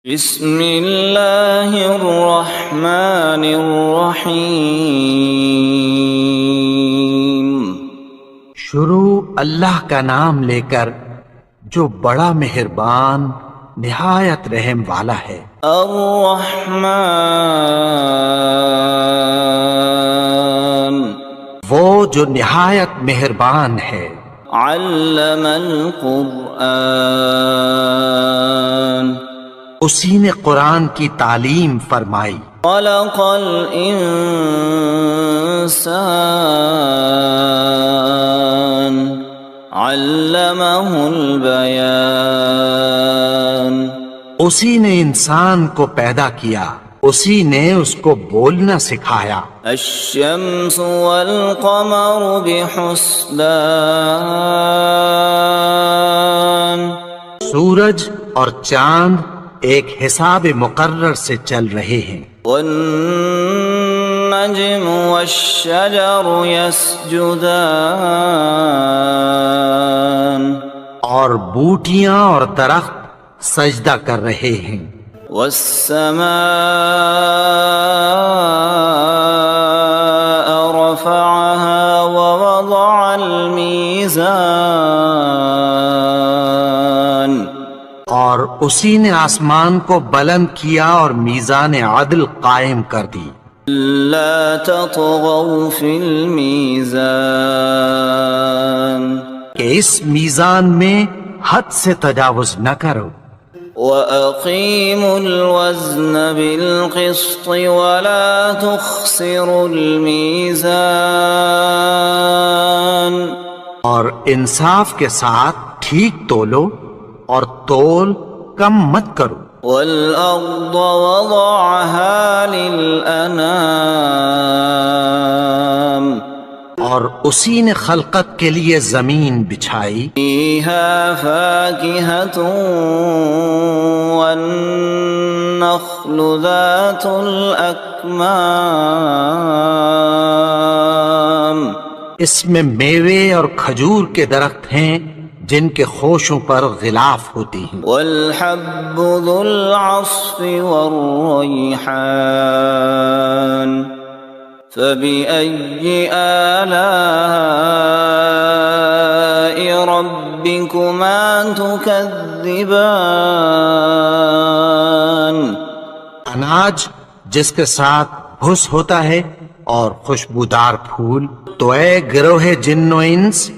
بسم اللہ الرحمن الرحیم۔ شروع اللہ کا نام لے کر جو بڑا مہربان نہایت رحم والا ہے۔ الرحمن، وہ جو نہایت مہربان ہے۔ علم القرآن، اسی نے قرآن کی تعلیم فرمائی۔ خلق الانسان، علمہ البیان، اسی نے انسان کو پیدا کیا، اسی نے اس کو بولنا سکھایا۔ الشمس والقمر بحسبان، سورج اور چاند ایک حساب مقرر سے چل رہے ہیں۔ والنجم والشجر يسجدان، اور بوٹیاں اور درخت سجدہ کر رہے ہیں۔ والسماء رفعها ووضع الميزان، اور اسی نے آسمان کو بلند کیا اور میزان عدل قائم کر دی۔ لا تطغوا في الميزان، کہ اس میزان میں حد سے تجاوز نہ کرو۔ وَأَقِيمُوا الْوَزْنَ بِالْقِسْطِ وَلَا تُخْسِرُوا الْمِيزَانَ، اور انصاف کے ساتھ ٹھیک تولو اور تول کم مت کرو۔ وَالْأَرْضَ وَضَعَهَا لِلْأَنَامِ، اور اسی نے خلقت کے لیے زمین بچھائی۔ فِيهَا فَاكِهَةٌ وَالنَّخْلُ ذَاتُ الْأَكْمَامِ، اس میں میوے اور کھجور کے درخت ہیں جن کے خوشوں پر غلاف ہوتی ہیں۔ وَالْحَبُّ ذُو الْعَصْفِ وَالرَّيْحَانُ، فَبِأَيِّ آلَاءِ رَبِّكُمَا تُكَذِّبَانِ، اناج جس کے ساتھ بھس ہوتا ہے اور خوشبودار پھول۔ تو اے گروہ جن و انس،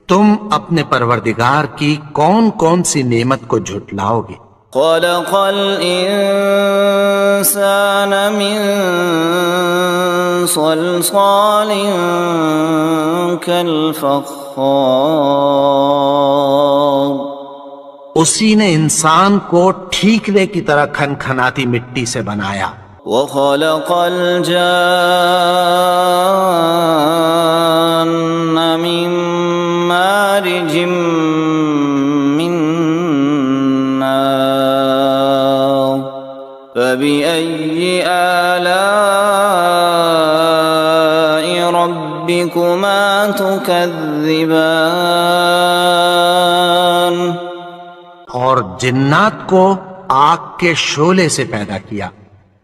تم اپنے پروردگار کی کون کون سی نعمت کو جھٹلاؤ گے؟ خَلَقَ الْإِنسَانَ مِنْ صَلْصَالٍ كَالْفَخَّارِ، اسی نے انسان کو ٹھیکرے کی طرح کھنکھناتی مٹی سے بنایا۔ وَخَلَقَ الْجَانَّ مِن مَّارِجٍ مِّن نَّارٍ، فَبِأَيِّ آلَاءِ رَبِّكُمَا تُكَذِّبَانِ، اور جنات کو آگ کے شعلے سے پیدا کیا،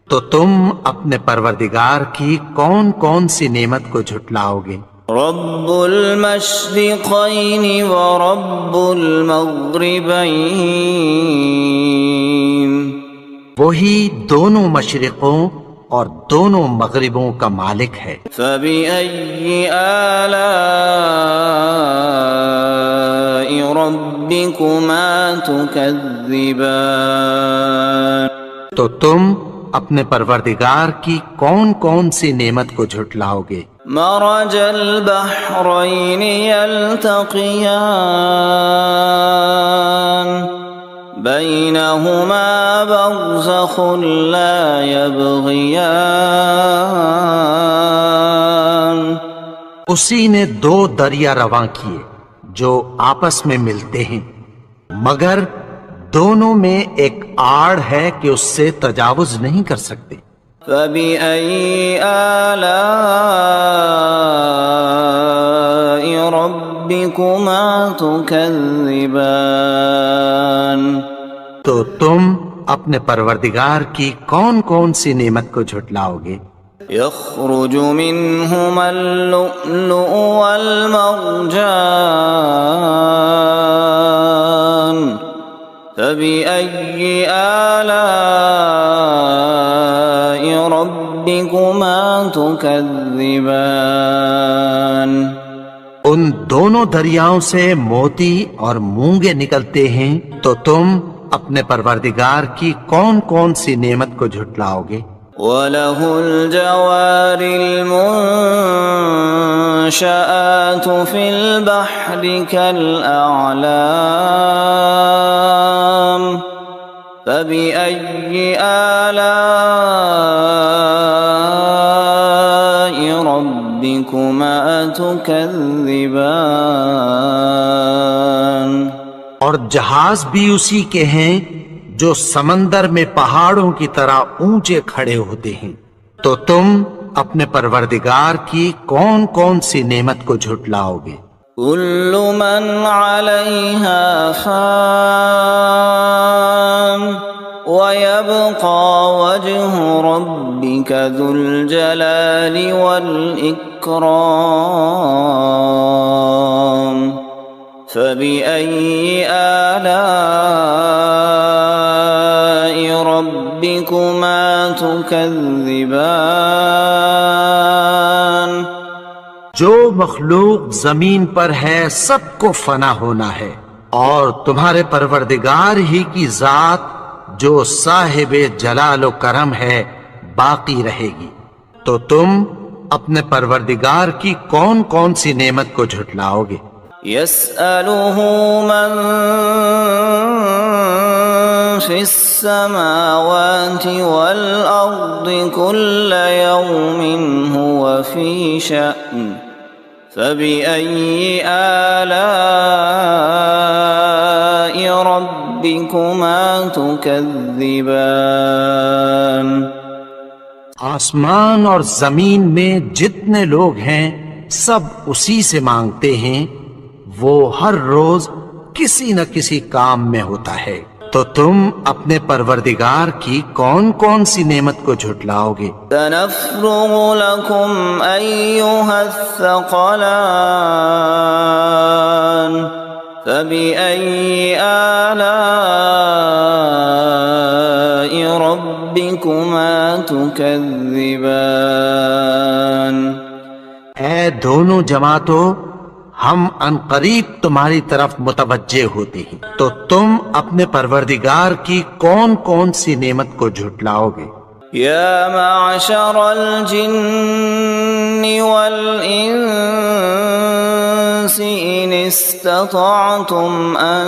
تو تم اپنے پروردگار کی کون کون سی نعمت کو جھٹلاؤ گے؟ رب المشرقین ورب المغربین، وہی دونوں مشرقوں اور دونوں مغربوں کا مالک ہے۔ فبأي آلاء ربكما تكذبان، تو تم اپنے پروردگار کی کون کون سی نعمت کو جھٹلاؤ گے؟ مرج البحرین یلتقیان، بینہما برزخ لا یبغیان، اسی نے دو دریا رواں کیے جو آپس میں ملتے ہیں، مگر دونوں میں ایک آڑ ہے کہ اس سے تجاوز نہیں کر سکتے۔ فَبِأَيِّ آلَاءِ رَبِّكُمَا تُكَذِّبَانِ، تو تم اپنے پروردگار کی کون کون سی نعمت کو جھٹلاؤ گے؟ يخرج منهما اللؤلؤ والمرجان فبأي آلاء ربكما تكذبان ان دونوں دریاؤں سے موتی اور مونگے نکلتے ہیں، تو تم اپنے پروردگار کی کون کون سی نعمت کو جھٹلاؤ گے؟ وَلَهُ الْجَوَارِ الْمُنشَآتُ فِي الْبَحْرِ كَالْأَعْلَامِ فَبِأَيِّ آلَاءِ رَبِّكُمَا تُكَذِّبَانِ اور جہاز بھی اسی کے ہیں جو سمندر میں پہاڑوں کی طرح اونچے کھڑے ہوتے ہیں، تو تم اپنے پروردگار کی کون کون سی نعمت کو جھٹلاؤ گے؟ كل من عليها فان ويبقى وجه ربك ذو الجلال والإكرام فبأي آلاء ربكما تكذبان جو مخلوق زمین پر ہے سب کو فنا ہونا ہے، اور تمہارے پروردگار ہی کی ذات جو صاحب جلال و کرم ہے باقی رہے گی، تو تم اپنے پروردگار کی کون کون سی نعمت کو جھٹلاؤ گے؟ يسأله من في السماوات والأرض كل يوم هو في شأن فبأي آلاء ربكما تكذبان آسمان اور زمین میں جتنے لوگ ہیں سب اسی سے مانگتے ہیں، وہ ہر روز کسی نہ کسی کام میں ہوتا ہے، تو تم اپنے پروردگار کی کون کون سی نعمت کو جھٹلاؤ گے؟ سنفرغ لكم أيها الثقلان فبأي آلاء ربكما تكذبان اے دونوں جماعتوں، ہم ان قریب تمہاری طرف متوجہ ہوتے ہیں، تو تم اپنے پروردگار کی کون کون سی نعمت کو جھٹلاؤ گے؟ يا معشر الجن والإنس إن استطعتم أن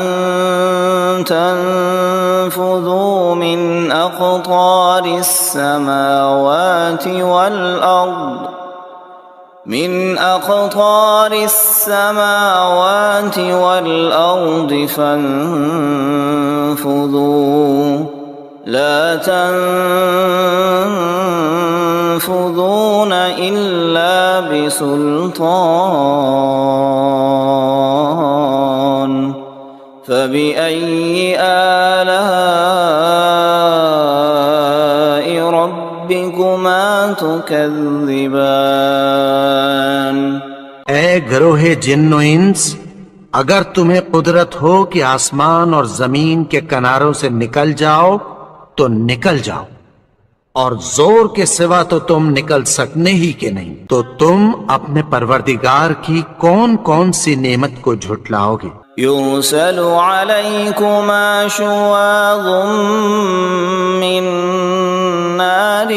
تنفذوا من أقطار السماوات والأرض فانفذوا لا تنفذون إلا بسلطان فبأي آلاء ربكما تكذبان اے گروہ جن و انس، اگر تمہیں قدرت ہو کہ آسمان اور زمین کے کناروں سے نکل جاؤ تو نکل جاؤ، اور زور کے سوا تو تم نکل سکنے ہی کے نہیں، تو تم اپنے پروردگار کی کون کون سی نعمت کو جھٹلاؤ گے؟ يرسل عليكما شواظ من نار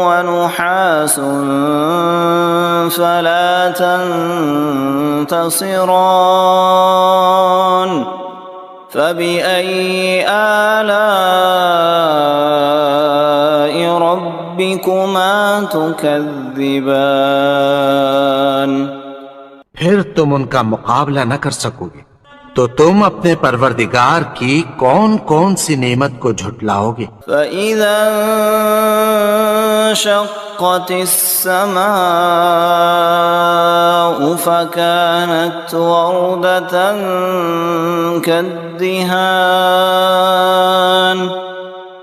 ونحاس فلا تنتصران فبأي آلاء ربكما تكذبان پھر تم ان کا مقابلہ نہ کر سکو گے، تو تم اپنے پروردگار کی کون کون سی نعمت کو جھٹلاؤ گے؟ فَإِذَا انشقت السماء فكانت وردة كالدهان الدهان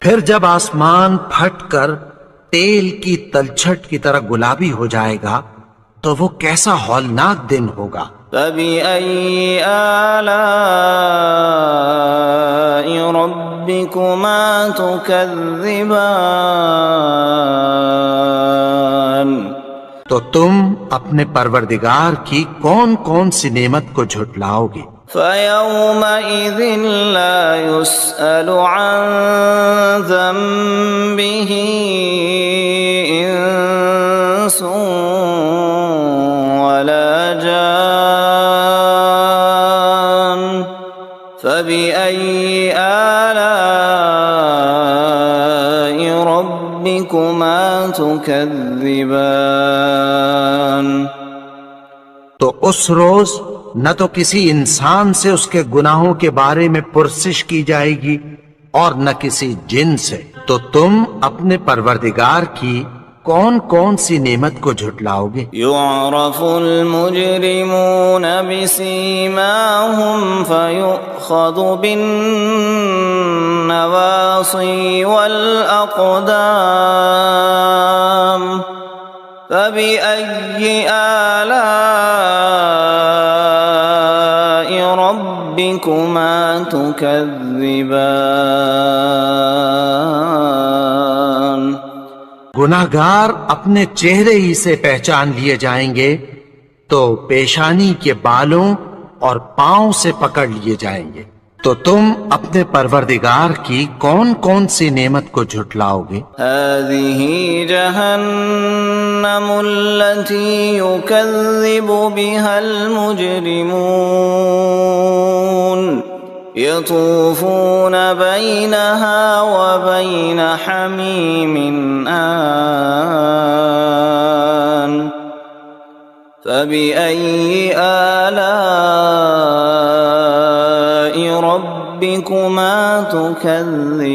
پھر جب آسمان پھٹ کر تیل کی تلچھٹ کی طرح گلابی ہو جائے گا تو وہ کیسا ہولناک دن ہوگا۔ فبأي آلاء ربكما تكذبان تو تم اپنے پروردگار کی کون کون سی نعمت کو جھٹلاؤ گے؟ فيومئذ لا يسأل عن ذنبه إنس ولا جان فبأي آلاء ربكما تكذبان تو اس روز نہ تو کسی انسان سے اس کے گناہوں کے بارے میں پرسش کی جائے گی اور نہ کسی جن سے، تو تم اپنے پروردگار کی کون کون سی نعمت کو جھٹلاؤ گے؟ يعرف المجرمون بسيماهم فيؤخذ بالنواصي والأقدام فبأي آلاء ربكما تكذبان گناہگار اپنے چہرے ہی سے پہچان لیے جائیں گے تو پیشانی کے بالوں اور پاؤں سے پکڑ لیے جائیں گے، تو تم اپنے پروردگار کی کون کون سی نعمت کو جھٹلاؤ گے؟ هذه جهنم التي يكذب بها المجرمون يطوفون بينها وبين حميم آن فبأي آلاء ربكما تكذبان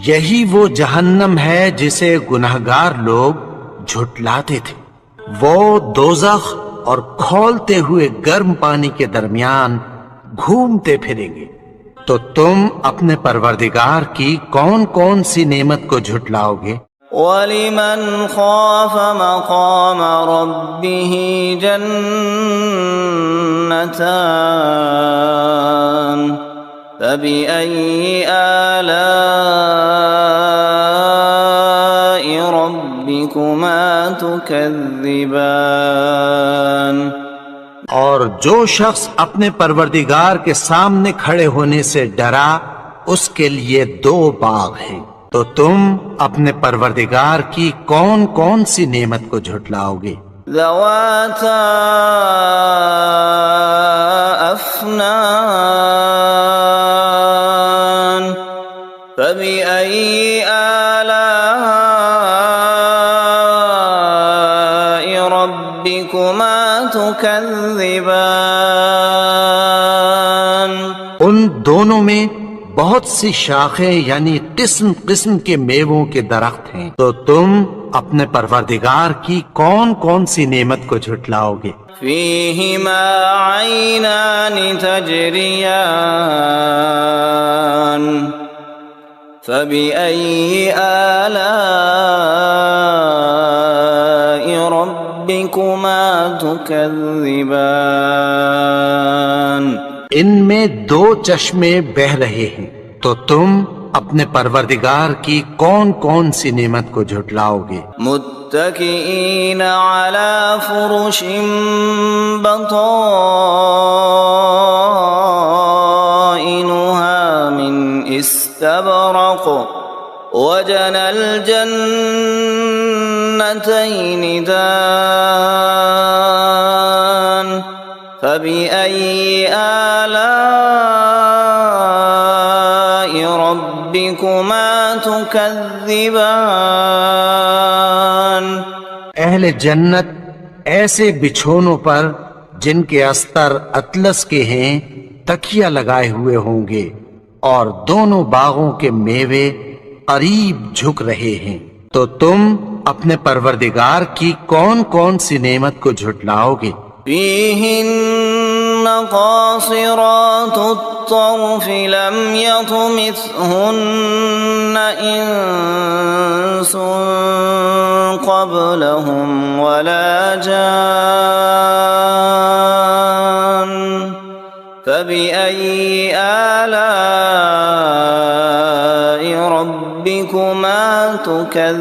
یہی وہ جہنم ہے جسے گناہگار لوگ جھٹلاتے تھے، وہ دوزخ اور کھولتے ہوئے گرم پانی کے درمیان گھومتے پھریں گے، تو تم اپنے پروردگار کی کون کون سی نعمت کو جھٹلاؤ گے؟ وَلِمَنْ خَافَ مَقَامَ رَبِّهِ جَنَّتَانِ فَبِأَيِّ آلَاءِ رَبِّكُمَا تُكَذِّبَانِ اور جو شخص اپنے پروردگار کے سامنے کھڑے ہونے سے ڈرا اس کے لیے دو باغ ہیں، تو تم اپنے پروردگار کی کون کون سی نعمت کو جھٹلاؤ گے؟ ذواتا افنان فبأي آلاء ربكما تكذبان ان دونوں میں بہت سی شاخیں یعنی قسم قسم کے میووں کے درخت ہیں، تو تم اپنے پروردگار کی کون کون سی نعمت کو جھٹلاؤ گے؟ فيهما عينان تجريان فبأي آلاء ربكما تكذبان ان میں دو چشمے بہ رہے ہیں، تو تم اپنے پروردگار کی کون کون سی نعمت کو جھٹلاؤ گے؟ متكئين على فرش بطائنها من استبرق وجنى الجنتين دان فبأي آلاء ربكما تكذبان اہل جنت ایسے بچھونوں پر جن کے استر اطلس کے ہیں تکیہ لگائے ہوئے ہوں گے، اور دونوں باغوں کے میوے قریب جھک رہے ہیں، تو تم اپنے پروردگار کی کون کون سی نعمت کو جھٹلاؤ گے؟ فيهن قاصرات الطرف لم يطمثهن إنس قبلهم ولا جان فبأي آلاء ربكما تكذبان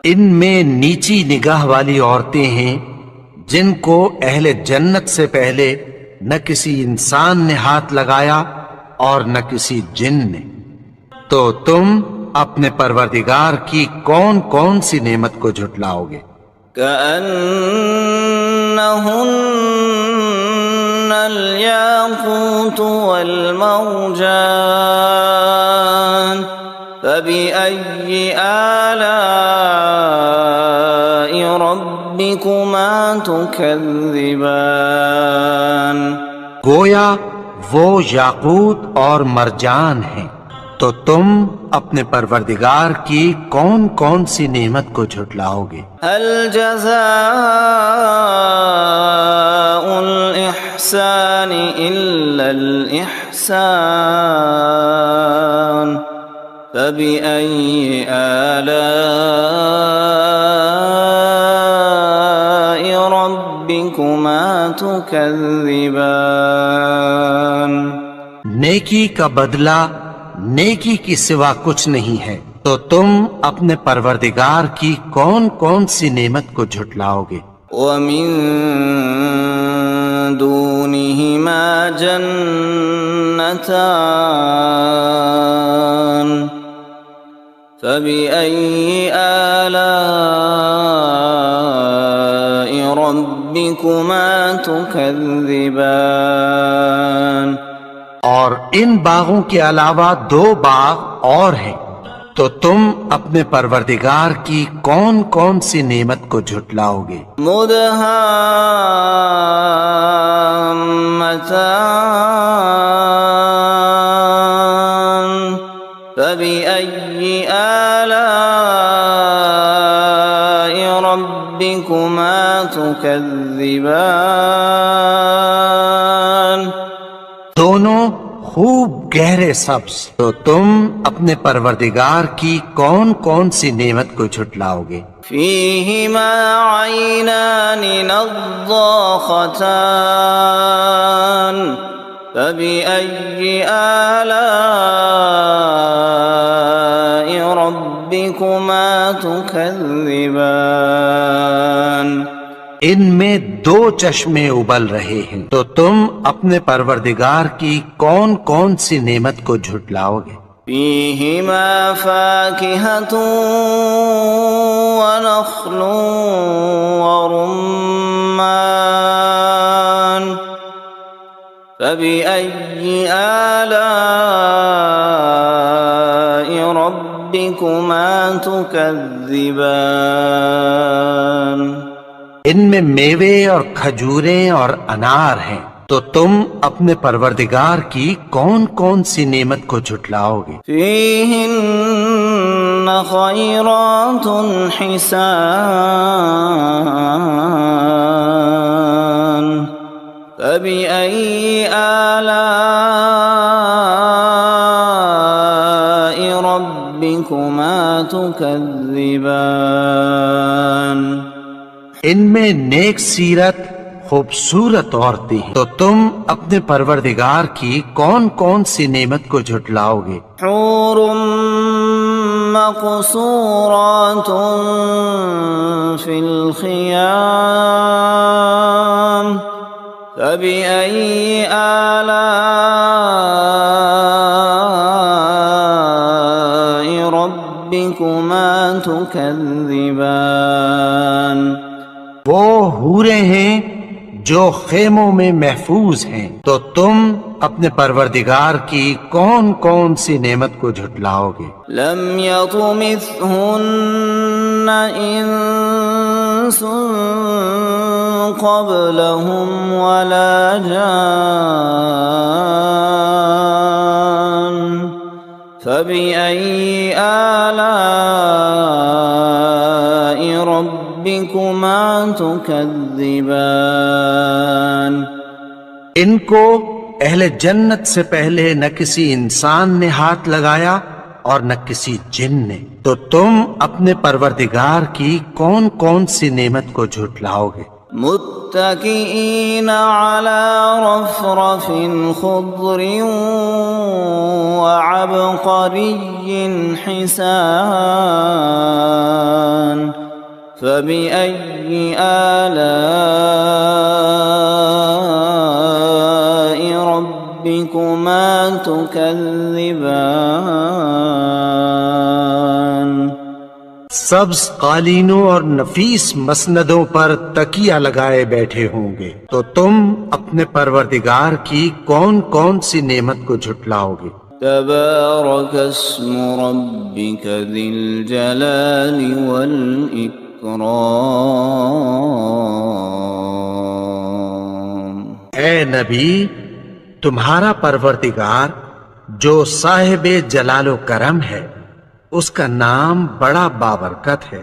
ان میں نیچی نگاہ والی عورتیں ہیں جن کو اہل جنت سے پہلے نہ کسی انسان نے ہاتھ لگایا اور نہ کسی جن نے، تو تم اپنے پروردگار کی کون کون سی نعمت کو جھٹلاؤ گے؟ كأنهن الياقوت والمرجان فبأي آلاء ربكما تكذبان گویا وہ یاقوت اور مرجان ہیں، تو تم اپنے پروردگار کی کون کون سی نعمت کو جھٹلاؤ گے؟ هل جزاء الإحسان إلا الإحسان فبأي آلاء ربكما تكذبان نیکی کا بدلہ نیکی کی سوا کچھ نہیں ہے، تو تم اپنے پروردگار کی کون کون سی نعمت کو جھٹلاؤ گے؟ ومن دونهما جنتان فبأي آلاء ربكما تكذبان اور ان باغوں کے علاوہ دو باغ اور ہیں، تو تم اپنے پروردگار کی کون کون سی نعمت کو جھٹلاؤ گے؟ مدهامتان فبأي آلاء ربكما تكذبان دونوں خوب گہرے سبز، تو تم اپنے پروردگار کی کون کون سی نعمت کو جھٹلاؤ گے؟ فيهما عينان نضاختان فبأي آلاء ربكما تكذبان ان میں دو چشمے ابل رہے ہیں، تو تم اپنے پروردگار کی کون کون سی نعمت کو جھٹلاؤ گے؟ فيهما فاكهة ونخل ورمان فبأي آلاء ربكما تكذبان ان میں میوے اور کھجوریں اور انار ہیں، تو تم اپنے پروردگار کی کون کون سی نعمت کو جھٹلاؤ گے؟ فيهن خيرات حسان فبأي آلاء ربكما تكذبان ان میں نیک سیرت خوبصورت عورتیں ہیں، تو تم اپنے پروردگار کی کون کون سی نعمت کو جھٹلاؤ گے؟ حور مقصورات في الخيام فبأي آلاء ربكما تكذبان وہ حوریں ہیں جو خیموں میں محفوظ ہیں، تو تم اپنے پروردگار کی کون کون سی نعمت کو جھٹلاؤ گے؟ لم يطمثهن انس قبلهم ولا جان فبأي آلاء ربكما تكذبان ان کو اہل جنت سے پہلے نہ کسی انسان نے ہاتھ لگایا اور نہ کسی جن نے، تو تم اپنے پروردگار کی کون کون سی نعمت کو جھٹلاؤ گے؟ متكئين على رفرف خضر وعبقري حسان فبأي آلاء ربكما تكذبان سبز قالینوں اور نفیس مسندوں پر تکیہ لگائے بیٹھے ہوں گے، تو تم اپنے پروردگار کی کون کون سی نعمت کو جھٹلاؤ گے؟ تبارك اسم ربك ذي الجلال والإكرام اے نبی، تمہارا پروردگار جو صاحب جلال و کرم ہے، اس کا نام بڑا بابرکت ہے۔